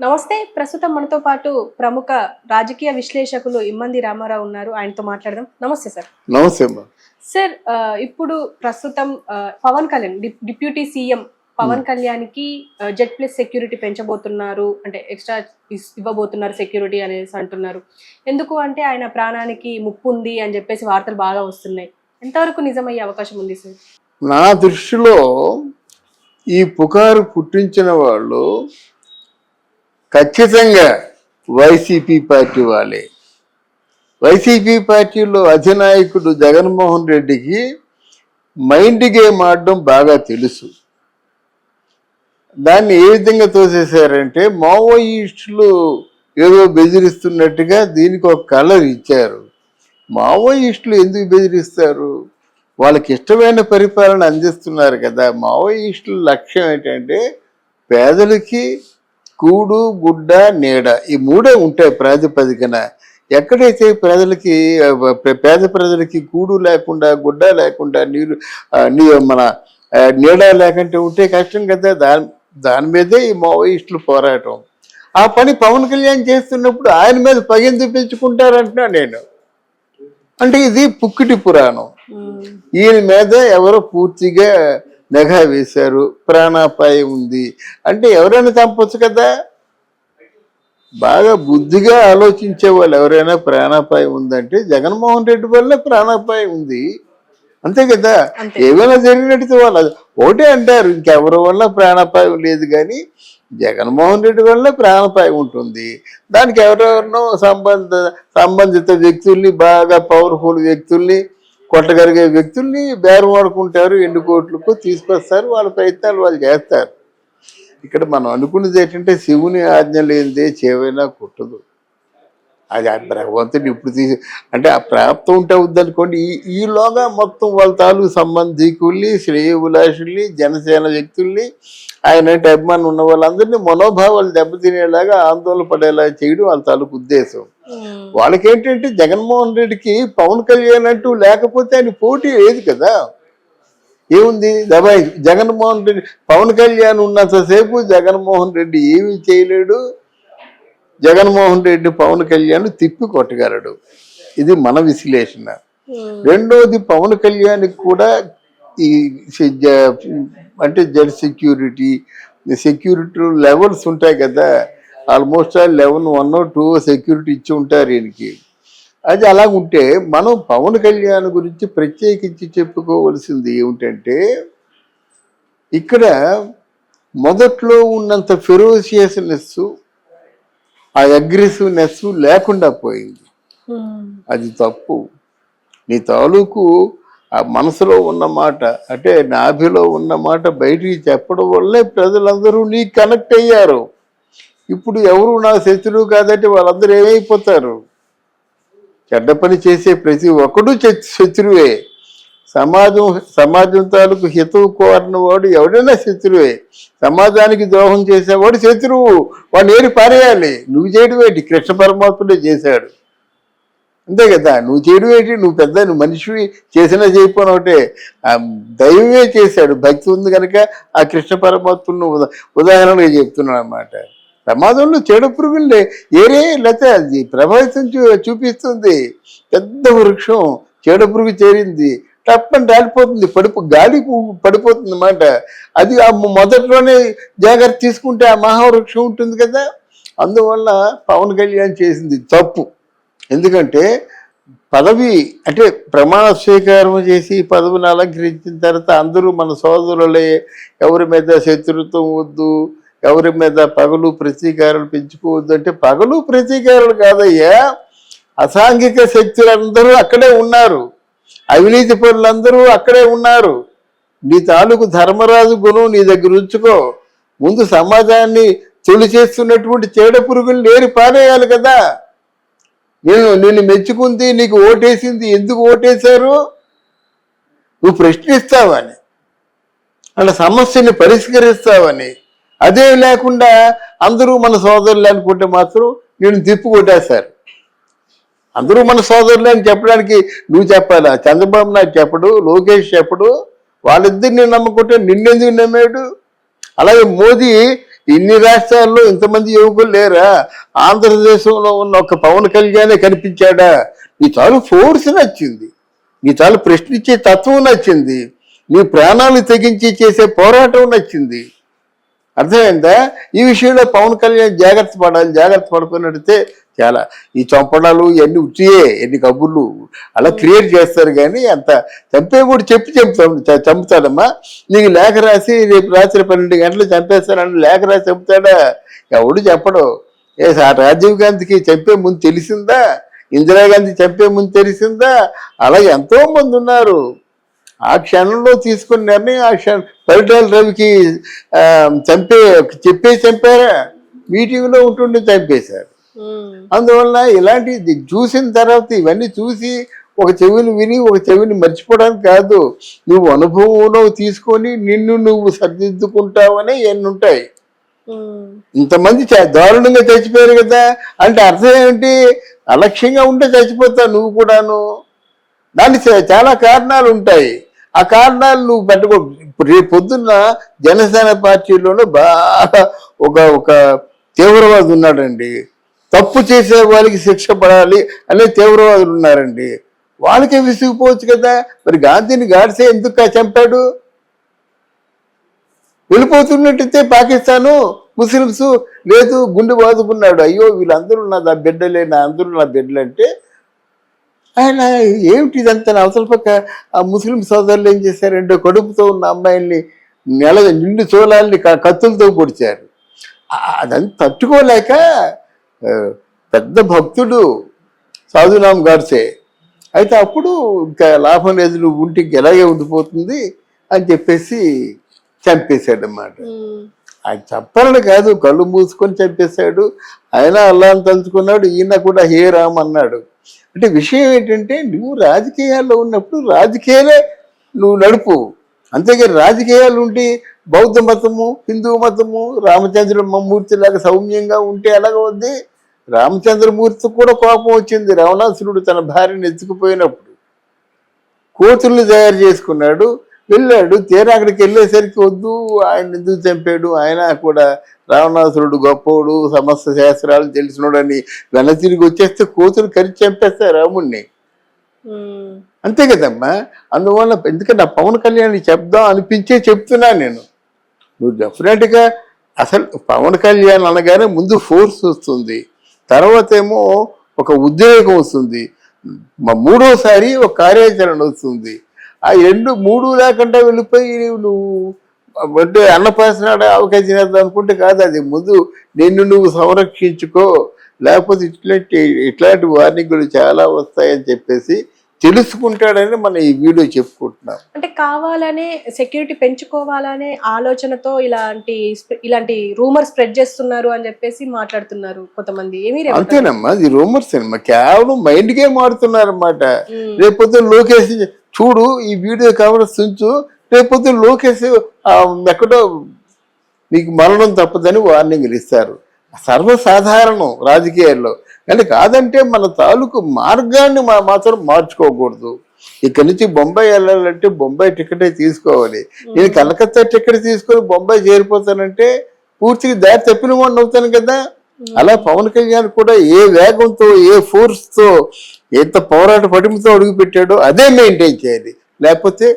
నమస్తే. ప్రస్తుతం మనతో పాటు ప్రముఖ రాజకీయ విశ్లేషకులు ఇమ్మంది రామారావు ఉన్నారు. ఆయనతో మాట్లాడదాం. నమస్తే సార్. నమస్తే అమ్మా. సార్, ఇప్పుడు ప్రస్తుతం పవన్ కళ్యాణ్ డిప్యూటీ సీఎం పవన్ కళ్యాణ్కి జెడ్+ సెక్యూరిటీ పెంచబోతున్నారు, అంటే ఎక్స్ట్రా ఇవ్వబోతున్నారు సెక్యూరిటీ అనేసి అంటున్నారు. ఎందుకు అంటే ఆయన ప్రాణానికి ముప్పు ఉంది అని చెప్పేసి వార్తలు బాగా వస్తున్నాయి. ఎంతవరకు నిజమయ్యే అవకాశం ఉంది సార్? నా దృష్టిలో ఈ పుకారు పుట్టించిన వాళ్ళు ఖచ్చితంగా వైసీపీ పార్టీ వాళ్ళే. వైసీపీ పార్టీలో అధినాయకుడు జగన్మోహన్ రెడ్డికి మైండ్ గేమ్ ఆడడం బాగా తెలుసు. దాన్ని ఏ విధంగా తోసేశారంటే, మావోయిస్టులు ఏదో బెదిరిస్తున్నట్టుగా దీనికి ఒక కలర్ ఇచ్చారు. మావోయిస్టులు ఎందుకు బెదిరిస్తారు? వాళ్ళకి ఇష్టమైన పరిపాలన అందిస్తున్నారు కదా. మావోయిస్టుల లక్ష్యం ఏంటంటే పేదలకి కూడు గుడ్డ నీడ, ఈ మూడే ఉంటాయి ప్రాతిపదికన. ఎక్కడైతే పేద ప్రజలకి కూడు లేకుండా గుడ్డ లేకుండా మన నీడ లేకుంటే ఉంటే కష్టం కదా. దాని మీదే ఈ మావోయిస్టులు పోరాటం. ఆ పని పవన్ కళ్యాణ్ చేస్తున్నప్పుడు ఆయన మీద పగిన తెప్పించుకుంటారంటున్నా నేను. అంటే ఇది పుక్కిటి పురాణం. ఈయన మీద ఎవరో పూర్తిగా నిఘా వేశారు, ప్రాణాపాయం ఉంది అంటే ఎవరైనా చంపొచ్చు కదా. బాగా బుద్ధిగా ఆలోచించే వాళ్ళు ఎవరైనా ప్రాణాపాయం ఉందంటే జగన్మోహన్ రెడ్డి వల్ల ప్రాణాపాయం ఉంది, అంతే కదా. ఏమైనా జరిగినట్టు వాళ్ళు ఒకటే అంటారు, ఇంకెవరి వల్ల ప్రాణాపాయం లేదు, కానీ జగన్మోహన్ రెడ్డి వల్ల ప్రాణాపాయం ఉంటుంది. దానికి ఎవరెవరినో సంబంధిత వ్యక్తుల్ని, బాగా పవర్ఫుల్ వ్యక్తుల్ని, కొట్టగలిగే వ్యక్తుల్ని బేరం ఆడుకుంటారు, 2 కోట్లకు తీసుకొస్తారు, వాళ్ళ ప్రయత్నాలు వాళ్ళు చేస్తారు. ఇక్కడ మనం అనుకున్నది ఏంటంటే శివుని ఆజ్ఞ లేనిదే చేవైనా కుట్టదు. అది భగవంతుడు ఇప్పుడు అంటే ఆ ప్రాప్తం ఉంటే వద్దనుకోండి. ఈలోగా మొత్తం వాళ్ళ తాలూకు సంబంధికుల్ని, శ్రేయోభిలాషుల్ని, జనసేన వ్యక్తుల్ని, ఆయన అంటే అభిమానం ఉన్న వాళ్ళందరినీ మనోభావాలు దెబ్బతినేలాగా ఆందోళన పడేలా చేయడం వాళ్ళ తాలూకు ఉద్దేశం. వాళ్ళకేంటంటే జగన్మోహన్ రెడ్డికి పవన్ కళ్యాణ్ అంటూ లేకపోతే ఆయన పోటీ లేదు కదా. ఏముంది దబాయి జగన్మోహన్ రెడ్డి, పవన్ కళ్యాణ్ ఉన్నంతసేపు జగన్మోహన్ రెడ్డి ఏమీ చేయలేడు. జగన్మోహన్ రెడ్డి పవన్ కళ్యాణ్ తిప్పి కొట్టగలడు. ఇది మన విశ్లేషణ. రెండోది, పవన్ కళ్యాణ్కి కూడా ఈ అంటే జెడ్ సెక్యూరిటీ లెవెల్స్ ఉంటాయి కదా. ఆల్మోస్ట్ 11, 1 or 2 సెక్యూరిటీ ఇచ్చి ఉంటారు ఈయనకి. అది అలాగుంటే మనం పవన్ కళ్యాణ్ గురించి ప్రత్యేకించి చెప్పుకోవలసింది ఏమిటంటే, ఇక్కడ మొదట్లో ఉన్నంత ఫెరోషియస్నెస్, ఆ అగ్రెసివ్నెస్ లేకుండా పోయింది. అది తప్పు. నీ తాలూకు ఆ మనసులో ఉన్న మాట, అంటే నాభిలో ఉన్న మాట బయటికి చెప్పడం వల్లే ప్రజలందరూ నీకు కనెక్ట్ అయ్యారు. ఇప్పుడు ఎవరు నా శత్రువు కాదంటే వాళ్ళందరూ ఏమైపోతారు? చెడ్డ పని చేసే ప్రతి ఒక్కడు శత్రువే. సమాజం తాలూకు హితవు కోరిన వాడు ఎవడైనా శత్రువే. సమాజానికి ద్రోహం చేసేవాడు శత్రువు. వాడిని ఏరి పారేయాలి. నువ్వు చేయడం ఏంటి? కృష్ణ పరమాత్ముడే చేశాడు, అంతే కదా. నువ్వు చేయడం ఏంటి? నువ్వు నువ్వు మనిషివి, చేసినా చేయకపోయినా ఒకటే. దైవమే చేశాడు. భక్తి ఉంది కనుక ఆ కృష్ణ పరమాత్మును ఉదాహరణగా చెప్తున్నాను అన్నమాట. సమాజంలో చెడు పురుగులే ఏరే లేకపోతే అది ప్రభావితం చూపిస్తుంది. పెద్ద వృక్షం చెడు పురుగు చేరింది, టప్పని రాలిపోతుంది, గాలి పడిపోతుంది అన్నమాట. అది ఆ మొదట్లోనే జాగ్రత్త తీసుకుంటే ఆ మహావృక్షం ఉంటుంది కదా. అందువల్ల పవన్ కళ్యాణ్ చేసింది తప్పు. ఎందుకంటే పదవి అంటే ప్రమాణ స్వీకారం చేసి పదవిని అలంకరించిన తర్వాత అందరూ మన సోదరులే, ఎవరి మీద శత్రుత్వం వద్దు, ఎవరి మీద పగలు ప్రతీకారాలు పెంచుకోవద్దు అంటే పగలు ప్రతీకారాలు కాదయ్యా. అసాంఘిక శక్తులందరూ అక్కడే ఉన్నారు, అవినీతి పనులందరూ అక్కడే ఉన్నారు. నీ తాలూకు ధర్మరాజు గుణం నీ దగ్గర ఉంచుకో. ముందు సమాజాన్ని తొలి చేస్తున్నటువంటి చీడ పురుగులు లేని పారేయాలి కదా. నిన్ను మెచ్చుకుంది, నీకు ఓటేసింది, ఎందుకు ఓటేశారు? నువ్వు ప్రశ్నిస్తావని, అలా సమస్యని పరిష్కరిస్తావని. అదే లేకుండా అందరూ మన సోదరులు అనుకుంటే మాత్రం నేను తిప్పు కొట్టేశారు. అందరూ మన సోదరులే అని చెప్పడానికి నువ్వు చెప్పాలా? చంద్రబాబు నాయుడు చెప్పడు, లోకేష్ చెప్పడు. వాళ్ళిద్దరిని నమ్ముకుంటే నిన్నెందుకు నమ్మాడు? అలాగే మోదీ ఇన్ని రాష్ట్రాల్లో ఇంతమంది యువకులు లేరా? ఆంధ్రదేశంలో ఉన్న ఒక పవన్ కళ్యాణే కనిపించాడా? నీ తాను ఫోర్స్ నచ్చింది, నీ తాను ప్రశ్నించే తత్వం నచ్చింది, నీ ప్రాణాలు తెగించి చేసే పోరాటం నచ్చింది. అర్థమైందా? ఈ విషయంలో పవన్ కళ్యాణ్ జాగ్రత్త పడాలి. జాగ్రత్త పడుకున్నట్టయితే చాలా ఈ చంపడాలు ఇవన్నీ ఉట్టియే, ఎన్ని కబుర్లు అలా క్రియేట్ చేస్తారు. కానీ అంత చంపే కూడా చంపుతాడమ్మా. నీకు లేఖ రాసి రేపు రాత్రి 12 గంటలు చంపేస్తానని లేఖ రాసి చంపుతాడా? ఎవడు చెప్పడు. రాజీవ్ గాంధీకి చంపే ముందు తెలిసిందా? ఇందిరాగాంధీ చంపే ముందు తెలిసిందా? అలా ఎంతో మంది ఉన్నారు. ఆ క్షణంలో తీసుకున్న నిర్ణయం ఆ క్షణం. పరిటాల రవికి చంపారా? మీటింగ్లో ఉంటుండే చంపేశారు. అందువల్ల ఇలాంటి చూసిన తర్వాత ఇవన్నీ చూసి ఒక చెవిని విని ఒక చెవిని మర్చిపోవడానికి కాదు, నువ్వు అనుభవంలో తీసుకొని నిన్ను నువ్వు సరిదిద్దుకుంటావనే ఎన్ని ఉంటాయి. ఇంతమంది దారుణంగా చచ్చిపోయారు కదా అంటే అర్థం ఏమిటి? అలక్ష్యంగా ఉంటే చచ్చిపోతావు నువ్వు కూడాను. దానికి చాలా కారణాలు ఉంటాయి. ఆ కారణాలు నువ్వు పెట్టుకో. రేపు పొద్దున్న జనసేన పార్టీలోనే బాగా ఒక తీవ్రవాది ఉన్నాడండి. తప్పు చేసే వాళ్ళకి శిక్ష పడాలి అనే తీవ్రవాదులు ఉన్నారండి. వాళ్ళకే విసిగిపోవచ్చు కదా. మరి గాంధీని గాడ్సే ఎందుకు చంపాడు? వెళ్ళిపోతున్నట్టయితే పాకిస్తాను ముస్లిమ్స్ లేదు గుండె బాదుకున్నాడు. అయ్యో వీళ్ళందరూ నా బిడ్డలే, అందరూ నా బిడ్డలు అంటే ఆయన ఏమిటి ఇదంతా? అవతల పక్క ఆ ముస్లిం సోదరులు ఏం చేశారంటే కడుపుతో ఉన్న అమ్మాయిల్ని నిండు చోళాలని కత్తులతో పొడిచారు. అదంతా తట్టుకోలేక పెద్ద భక్తుడు సాధురామ్ గాడ్సే అయితే అప్పుడు ఇంకా లాభం లేదు, నువ్వు ఉంటే ఎలాగే ఉండిపోతుంది అని చెప్పేసి చంపేశాడు అన్నమాట. ఆయన చంపాలని కాదు, కళ్ళు మూసుకొని చంపేశాడు. ఆయన అల్లాని తలుచుకున్నాడు, ఈయన కూడా హే రామ్ అన్నాడు. అంటే విషయం ఏంటంటే నువ్వు రాజకీయాల్లో ఉన్నప్పుడు రాజకీయాలే నువ్వు నడుపు. అంతేగాని రాజకీయాలు ఉండి బౌద్ధ మతము, హిందూ మతము, రామచంద్రమూర్తి లాగా సౌమ్యంగా ఉంటే ఎలాగవుద్ది? రామచంద్రమూర్తి కూడా కోపం వచ్చింది. రావణాసురుడు తన భార్యను ఎత్తుకుపోయినప్పుడు కోతుల్ని తయారు చేసుకున్నాడు, వెళ్ళాడు. తీరా అక్కడికి వెళ్ళేసరికి వద్దు, ఆయన ఎందుకు చంపాడు? ఆయన కూడా రావణాసురుడు గొప్పవాడు, సమస్త శాస్త్రాలు తెలిసినోడని వెన తిరిగి వచ్చేస్తే కోతులు కరిచి చంపేస్తారు రాముణ్ణి. అంతే కదమ్మా. అందువల్ల ఎందుకంటే ఆ పవన్ కళ్యాణ్ చెప్దాం అనిపించే చెప్తున్నా నేను. నువ్వు డెఫినెట్గా అసలు పవన్ కళ్యాణ్ అనగానే ముందు ఫోర్స్ వస్తుంది, తర్వాత ఏమో ఒక ఉద్రేకం వస్తుంది, మూడోసారి ఒక కార్యాచరణ వస్తుంది. ఆ మూడు లేకుండా వెళ్ళిపోయి నువ్వు అంటే అన్నపాసనాడ అవకాశం చేద్దాం అనుకుంటే కాదు. అది ముందు నిన్ను నువ్వు సంరక్షించుకో, లేకపోతే ఇట్లాంటి వార్నింగ్లు చాలా వస్తాయని చెప్పేసి తెలుసుకుంటాడని మనం ఈ వీడియో చెప్పుకుంటున్నాం. అంటే కావాలనే సెక్యూరిటీ పెంచుకోవాలనే ఆలోచనతో ఇలాంటి రూమర్ స్ప్రెడ్ చేస్తున్నారు అని చెప్పేసి మాట్లాడుతున్నారు కొంతమంది. అంతేనమ్మా, ఇది రూమర్స్ అమ్మా, కేవలం మైండ్ గే మారుతున్నారు అన్నమాట. రేపొద్దు లోకేష్ చూడు, ఈ వీడియో కవరేజ్ ఉంచు, రేపొద్దు లోకేష్ ఎక్కడో నీకు మరణం తప్పదని వార్నింగ్లు ఇస్తారు. సర్వసాధారణం రాజకీయాల్లో. కానీ కాదంటే మన తాలూకు మార్గాన్ని మాత్రం మార్చుకోకూడదు. ఇక్కడ నుంచి బొంబాయి వెళ్ళాలంటే బొంబాయి టికెటే తీసుకోవాలి. నేను కలకత్తా టికెట్ తీసుకొని బొంబాయి చేరిపోతానంటే పూర్తిగా దారి తప్పిన వాడిని అవుతాను కదా. అలా పవన్ కళ్యాణ్ కూడా ఏ వేగంతో, ఏ ఫోర్స్తో, ఎంత పోరాట పటిమతో అడుగు పెట్టాడో అదే మెయింటైన్ చేయాలి. లేకపోతే